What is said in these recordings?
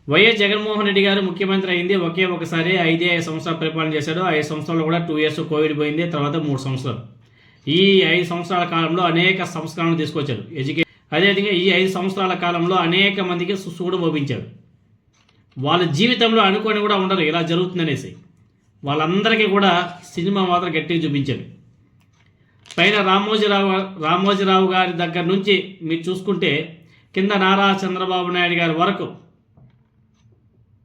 YS Jaganmohan Reddy గారు ముఖ్యమంత్రి అయింది ఒకే ఒకసారి 5 సంవత్సరాలు పరిపాలన చేశాడు. 5 సంవత్సరాలు కూడా 2 ఇయర్స్ కోవిడ్ పోయింది, తర్వాత 3 సంవత్సరాలు. ఈ 5 సంవత్సరాల కాలంలో అనేక సంస్కరణలు తీసుకొచ్చాడు అదేవిధంగా ఈ 5 సంవత్సరాల కాలంలో అనేక మందికి సుసుగుడు పోపించాడు. వాళ్ళ జీవితంలో అనుకొని కూడా ఉండరు ఇలా జరుగుతుందనేసి. వాళ్ళందరికీ కూడా సినిమా మాత్రం గట్టిగా చూపించాడు. పైన రామోజీరావు గారి దగ్గర నుంచి మీరు చూసుకుంటే కింద నారా చంద్రబాబు నాయుడు గారి వరకు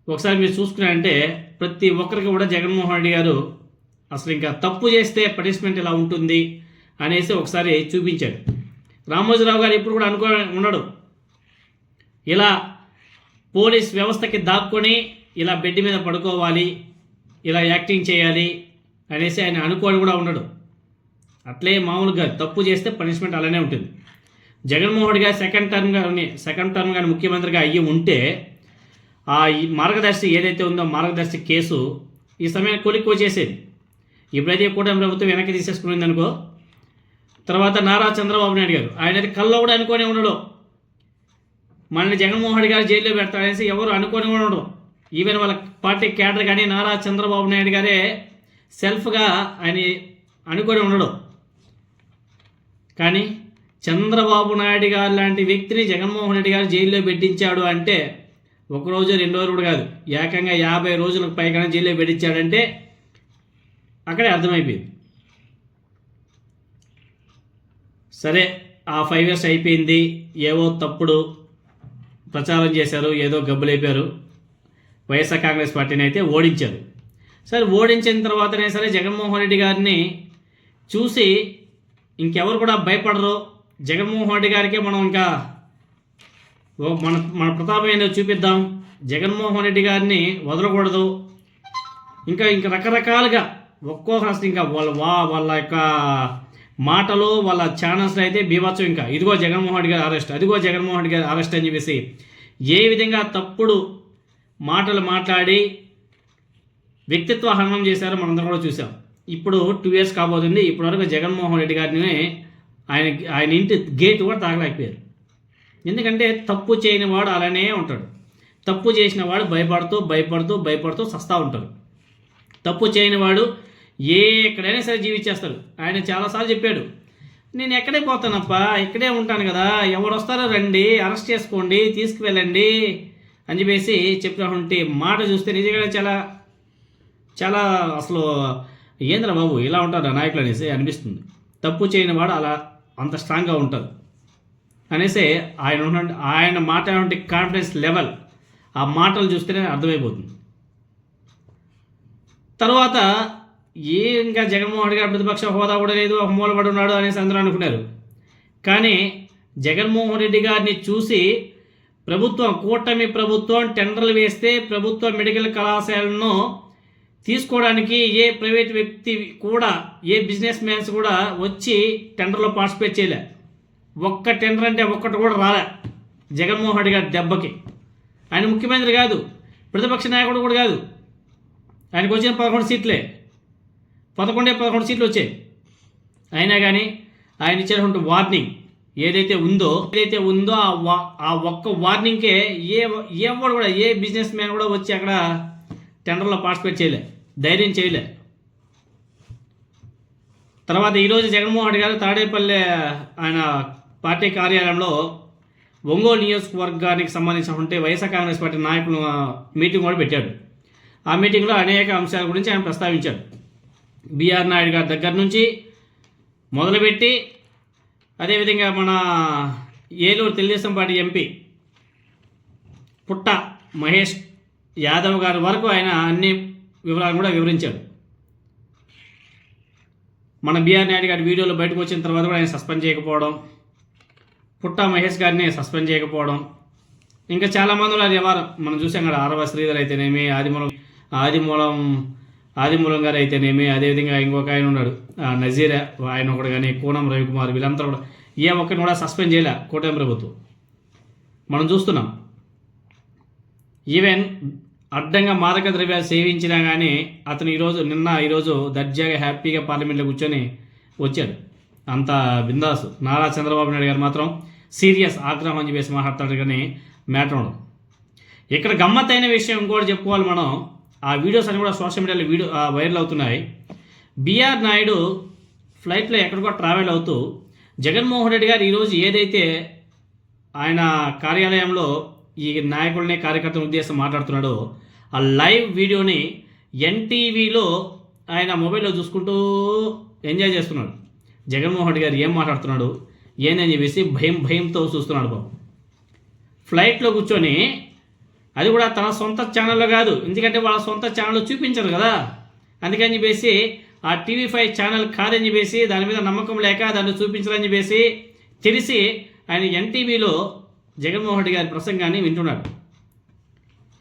ఒకసారి మీరు చూసుకున్నారంటే ప్రతి ఒక్కరికి కూడా జగన్మోహన్ రెడ్డి గారు అసలు ఇంకా తప్పు చేస్తే పనిష్మెంట్ ఇలా ఉంటుంది అనేసి ఒకసారి చూపించాడు. రామోజీరావు గారు ఇప్పుడు కూడా ఉన్నాడు ఇలా పోలీస్ వ్యవస్థకి దాక్కొని ఇలా బెడ్ మీద పడుకోవాలి, ఇలా యాక్టింగ్ చేయాలి అనేసి ఆయన అనుకోని కూడా ఉన్నాడు. అట్లే మామూలుగా తప్పు చేస్తే పనిష్మెంట్ అలానే ఉంటుంది. జగన్మోహన్ రెడ్డి గారు సెకండ్ టర్మ్ కానీ ముఖ్యమంత్రిగా అయ్యి ఉంటే ఈ మార్గదర్శి ఏదైతే ఉందో మార్గదర్శి కేసు ఈ సమయాన్ని కొలిక్కి వచ్చేసేది. ఇప్పుడైతే కూటమి ప్రభుత్వం వెనక్కి తీసేసుకునింది అనుకో, తర్వాత నారా చంద్రబాబు నాయుడు గారు ఆయన కల్లో కూడా అనుకోనే ఉండడు మనల్ని జగన్మోహన్ రెడ్డి గారు జైల్లో పెడతాడనేసి ఎవరు అనుకోని కూడా ఉండడు. ఈవెన్ వాళ్ళ పార్టీ క్యాడర్ కానీ నారా చంద్రబాబు నాయుడు గారే సెల్ఫ్గా ఆయన అనుకొని ఉండడు. కానీ చంద్రబాబు నాయుడు గారు లాంటి వ్యక్తిని జగన్మోహన్ రెడ్డి గారు జైల్లో పెట్టించాడు అంటే ఒకరోజు 2 రోజులు కూడా కాదు, ఏకంగా 50 రోజులకు పైగా జైల్లో పెట్టించాడంటే అక్కడే అర్థమైపోయింది. సరే ఆ 5 ఇయర్స్ అయిపోయింది, ఏవో తప్పుడు ప్రచారం చేశారు, ఏదో గబ్బులైపోయారు. వైఎస్ఆర్ కాంగ్రెస్ పార్టీని అయితే ఓడించారు. సరే ఓడించిన తర్వాతనే సరే జగన్మోహన్ రెడ్డి గారిని చూసి ఇంకెవరు కూడా భయపడరు. జగన్మోహన్ రెడ్డి గారికి మనం ఇంకా మన ప్రతాపం ఏంటో చూపిద్దాం, జగన్మోహన్ రెడ్డి గారిని వదలకూడదు. ఇంకా రకరకాలుగా ఒక్కొక్కరు ఇంకా వాళ్ళ యొక్క మాటలు వాళ్ళ ఛానల్స్లో అయితే బీభత్సం. ఇంకా ఇదిగో జగన్మోహన్ రెడ్డి గారి అరెస్ట్, అదిగో జగన్మోహన్ రెడ్డి గారి అరెస్ట్ అని చెప్పేసి ఏ విధంగా తప్పుడు మాటలు మాట్లాడి వ్యక్తిత్వ హననం చేశారో మనందరం కూడా చూసాం. ఇప్పుడు 2 ఇయర్స్ కాబోతుంది. ఇప్పటివరకు జగన్మోహన్ రెడ్డి గారిని ఆయన ఇంటి గేట్ కూడా తాగలేకపోయారు. ఎందుకంటే తప్పు చేయని వాడు అలానే ఉంటాడు. తప్పు చేసిన వాడు భయపడుతూ సస్తా ఉంటాడు. తప్పు చేయని వాడు ఎక్కడైనా సరే జీవించేస్తాడు. ఆయన చాలాసార్లు చెప్పాడు, నేను ఎక్కడే పోతానప్పా, ఇక్కడే ఉంటాను కదా, ఎవరు వస్తారో రండి, అరెస్ట్ చేసుకోండి, తీసుకువెళ్ళండి అని చెప్పేసి చెప్పినటువంటి మాట చూస్తే నిజంగా చాలా చాలా అసలు ఏంద్రా బాబు ఇలా ఉంటారు నాయకులు అనేసి అనిపిస్తుంది. తప్పు చేయని వాడు అలా అంత స్ట్రాంగ్గా ఉంటారు అనేసి ఆయన మాట్లాడే కాన్ఫిడెన్స్ లెవెల్ ఆ మాటలు చూస్తేనే అర్థమైపోతుంది. తర్వాత ఇంకా జగన్మోహన్ రెడ్డి గారు ప్రతిపక్ష హోదా కూడా లేదు, ఒక మూలపడి ఉన్నాడు అనేసి అందరూ అనుకున్నారు. కానీ జగన్మోహన్ రెడ్డి గారిని చూసి కూటమి ప్రభుత్వం టెండర్లు వేస్తే ప్రభుత్వ మెడికల్ కళాశాలను తీసుకోవడానికి ఏ ప్రైవేట్ వ్యక్తి కూడా ఏ బిజినెస్ మ్యాన్స్ కూడా వచ్చి టెండర్లో పార్టిసిపేట్ చేయలే. ఒక్క టెండర్ అంటే ఒక్కటి కూడా రాలే జగన్మోహన్ రెడ్డి గారి దెబ్బకి. ఆయన ముఖ్యమంత్రి కాదు, ప్రతిపక్ష నాయకుడు కూడా కాదు. ఆయనకు వచ్చిన 11 సీట్లే, 11 సీట్లు వచ్చాయి. అయినా కానీ ఆయన ఇచ్చినటువంటి వార్నింగ్ ఏదైతే ఉందో ఆ ఒక్క వార్నింగ్కే ఎవరు కూడా ఏ బిజినెస్ మ్యాన్ కూడా వచ్చి అక్కడ టెండర్లో పార్టిసిపేట్ చేయలే, ధైర్యం చేయలే. తర్వాత ఈరోజు జగన్మోహన్ రెడ్డి గారు తాడేపల్లి ఆయన పార్టీ కార్యాలయంలో ఒంగోలు నియోజకవర్గానికి సంబంధించినటువంటి వైఎస్ఆర్ కాంగ్రెస్ పార్టీ నాయకులు మీటింగ్ కూడా పెట్టాడు. ఆ మీటింగ్లో అనేక అంశాల గురించి ఆయన ప్రస్తావించాడు. బిఆర్ నాయుడు గారి దగ్గర నుంచి మొదలుపెట్టి అదేవిధంగా మన ఏలూరు తెలుగుదేశం పార్టీ ఎంపీ పుట్ట మహేష్ యాదవ్ గారి వరకు ఆయన అన్ని వివరాలు కూడా వివరించాడు. మన బిఆర్ నాయుడు గారి వీడియోలో బయటకు వచ్చిన తర్వాత కూడా ఆయన సస్పెండ్ చేయకపోవడం, పుట్ట మహేష్ గారిని సస్పెండ్ చేయకపోవడం, ఇంకా చాలామంది ఉన్నారు. ఎవరు మనం చూసాం కదా, ఆరవ శ్రీధర్ అయితేనేమి, ఆదిమూలం గారు అయితేనేమి, అదేవిధంగా ఇంకొక ఆయన ఉన్నాడు నజీర్, ఆయన ఒకటి కానీ కూనం రవికుమార్, వీళ్ళంతా కూడా ఏ ఒక్కరిని కూడా సస్పెండ్ చేయలే కూటమి ప్రభుత్వం. మనం చూస్తున్నాం. ఈవెన్ అడ్డంగా మాదక ద్రవ్యాలు సేవించినా కానీ అతను ఈరోజు దర్జాగా హ్యాపీగా పార్లమెంట్లో కూర్చొని వచ్చాడు. అంత బిందాసు. నారా చంద్రబాబు నాయుడు గారు మాత్రం సీరియస్ ఆగ్రహం అని చెప్పేసి మాట్లాడతాడు, కానీ మ్యాటర్ ఉండదు. ఇక్కడ గమ్మత్తైన విషయం ఇంకోటి చెప్పుకోవాలి మనం. ఆ వీడియోస్ అన్ని కూడా సోషల్ మీడియాలో వైరల్ అవుతున్నాయి. బిఆర్ నాయుడు ఫ్లైట్లో ఎక్కడికో ట్రావెల్ అవుతూ జగన్మోహన్ రెడ్డి గారు ఈరోజు ఏదైతే ఆయన కార్యాలయంలో ఈ నాయకుల్ని కార్యకర్తల ఉద్దేశం మాట్లాడుతున్నాడో ఆ లైవ్ వీడియోని ఎన్టీవీలో ఆయన మొబైల్లో చూసుకుంటూ ఎంజాయ్ చేస్తున్నాడు. జగన్మోహన్ రెడ్డి గారు ఏం మాట్లాడుతున్నాడు ఏందని చెప్పేసి భయంతో చూస్తున్నాడు బాబు. ఫ్లైట్లో కూర్చొని, అది కూడా తన సొంత ఛానల్లో కాదు, ఎందుకంటే వాళ్ళ సొంత ఛానల్లో చూపించరు కదా, అందుకని చెప్పేసి ఆ TV5 ఛానల్ కాదని చెప్పేసి దాని మీద నమ్మకం లేక దాన్ని చూపించాలని చెప్పేసి తెలిసి ఆయన ఎన్టీవీలో జగన్మోహన్ రెడ్డి గారి ప్రసంగాన్ని వింటున్నాడు.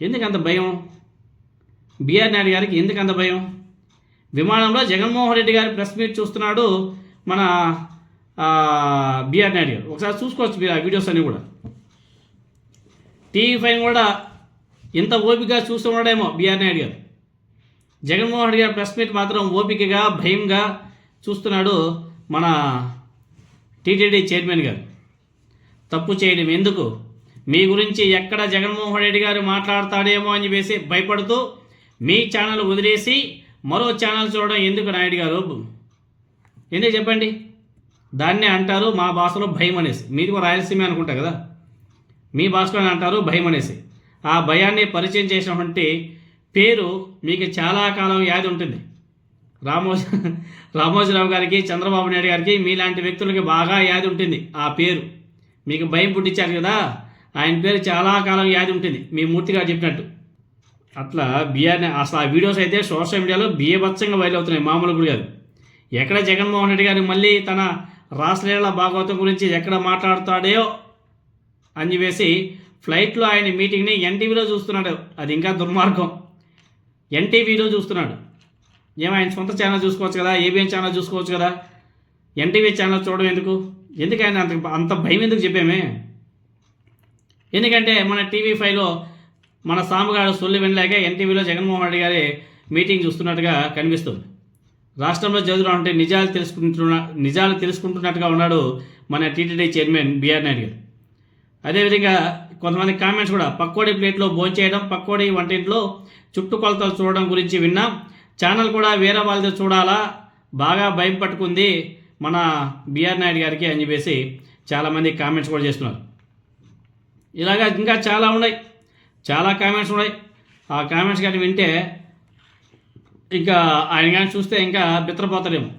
ఎందుకంత భయం? బిఆర్ నాయుడు గారికి ఎందుకంత భయం? విమానంలో జగన్మోహన్ రెడ్డి గారి ప్రెస్ మీట్ చూస్తున్నాడు మన బిఆర్ నాయుడు గారు. ఒకసారి చూసుకోవచ్చు మీరు ఆ వీడియోస్ అన్నీ కూడా. TV5 కూడా ఇంత ఓపికగా చూస్తున్నాడేమో బిఆర్ నాయుడు గారు. జగన్మోహన్ రెడ్డి గారి ప్రెస్ మీట్ మాత్రం ఓపికగా భయంగా చూస్తున్నాడు మన టీటీడీ చైర్మన్ గారు. తప్పు చేయడం ఎందుకు, మీ గురించి ఎక్కడ జగన్మోహన్ రెడ్డి గారు మాట్లాడతాడేమో అని చెప్పేసి భయపడుతూ మీ ఛానల్ వదిలేసి మరో ఛానల్ చూడడం ఎందుకు నాయుడు గారు? ఎందుకు చెప్పండి? దాన్నే అంటారు మా భాషలో భయం అనేసి. మీది కూడా రాయలసీమ అనుకుంటా కదా, మీ భాషలోనే అంటారు భయం అనేసి. ఆ భయాన్ని పరిచయం చేసినటువంటి పేరు మీకు చాలా కాలం యాది ఉంటుంది. రామోజీరావు గారికి, చంద్రబాబు నాయుడు గారికి, మీలాంటి వ్యక్తులకి బాగా యాది ఉంటుంది ఆ పేరు. మీకు భయం పుట్టించారు కదా, ఆయన పేరు చాలా కాలం యాది ఉంటుంది, మీ మూర్తి గారు చెప్పినట్టు. అట్లా అసలు ఆ వీడియోస్ అయితే సోషల్ మీడియాలో బీభత్సంగా వైరల్ అవుతున్నాయి, మామూలు కూడా కాదు. ఎక్కడ జగన్మోహన్ రెడ్డి గారు మళ్ళీ తన రాసలీల భాగవతం గురించి ఎక్కడ మాట్లాడుతాడో అని చెప్పేసి ఫ్లైట్లో ఆయన మీటింగ్ని ఎన్టీవీలో చూస్తున్నాడు. అది ఇంకా దుర్మార్గం. ఎన్టీవీలో చూస్తున్నాడు. ఆయన సొంత ఛానల్ చూసుకోవచ్చు కదా, ఏబిఎన్ ఛానల్ చూసుకోవచ్చు కదా, ఎన్టీవీ ఛానల్ చూడడం ఎందుకు ఆయన అంత భయం ఎందుకు చెప్పామే? ఎందుకంటే మన TV5లో మన సాముగాడు సొల్లు వినలేక ఎన్టీవీలో జగన్మోహన్ రెడ్డి గారి మీటింగ్ చూస్తున్నట్టుగా కనిపిస్తుంది. రాష్ట్రంలో జరుగుతుంటే నిజాలు తెలుసుకుంటున్నట్టుగా ఉన్నాడు మన టీటీడీ చైర్మన్ బిఆర్ నాయుడు గారు. అదేవిధంగా కొంతమంది కామెంట్స్ కూడా, పక్కోడి ప్లేట్లో భోంచేయడం, పక్కోడి వంటింట్లో చుట్టుకొలతలు చూడడం గురించి విన్నాం, ఛానల్ కూడా వేరే వాళ్ళతో చూడాలా, బాగా భయం పట్టుకుంది మన బిఆర్ నాయుడు గారికి అని చెప్పేసి చాలామంది కామెంట్స్ కూడా చేస్తున్నారు. ఇలాగా ఇంకా చాలా కామెంట్స్ ఉన్నాయి. ఆ కామెంట్స్ కానీ వింటే ఇంకా ఆయన కానీ చూస్తే ఇంకా బిత్రపోతాడేమో,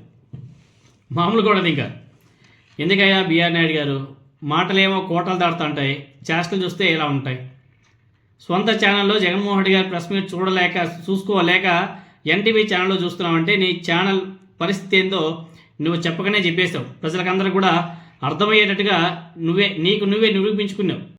మామూలు కూడా ఇంకా. ఎందుకయ్యా బిఆర్ నాయుడు గారు మాటలేమో కోటలు దాడుతుంటాయి, చేష్టలు చూస్తే ఇలా ఉంటాయి. సొంత ఛానల్లో జగన్మోహన్ రెడ్డి గారి ప్రెస్ మీట్ చూసుకోలేక ఎన్టీవీ ఛానల్లో చూస్తున్నావంటే నీ ఛానల్ పరిస్థితి ఏందో నువ్వు చెప్పకనే చెప్పేశావు. ప్రజలకందరూ కూడా అర్థమయ్యేటట్టుగా నీకు నువ్వే నిరూపించుకున్నావు.